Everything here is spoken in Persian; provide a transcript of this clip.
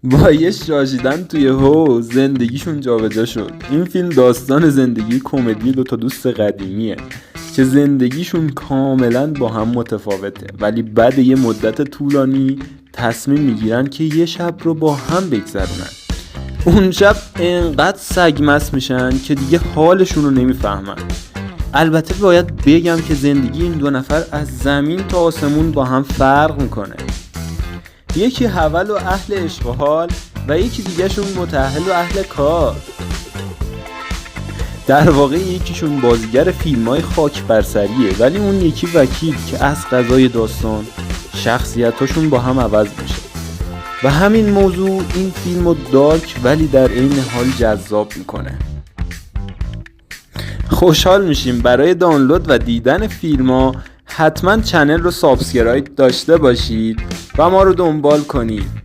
با یه شاشیدن توی حوض زندگیشون جابجا شد. این فیلم داستان زندگی کمدی دوتا دوست قدیمیه که زندگیشون کاملا با هم متفاوته، ولی بعد یه مدت طولانی تصمیم میگیرن که یه شب رو با هم بگذرونن. اون شب انقدر سگمست میشن که دیگه حالشون رو نمیفهمن. البته باید بگم که زندگی این دو نفر از زمین تا آسمون با هم فرق میکنه. یکی حول و اهل عشق و حال و یکی دیگه شون متأهل و اهل کار. در واقع یکیشون بازیگر فیلم‌های خاک برسریه، ولی اون یکی وکیل که از قضای داستان شخصیتاشون با هم عوض میشه و همین موضوع این فیلمو دارک ولی در عین حال جذاب میکنه. خوشحال میشیم برای دانلود و دیدن فیلم‌ها حتما چنل رو سابسکرایب داشته باشید و ما رو دنبال کنید.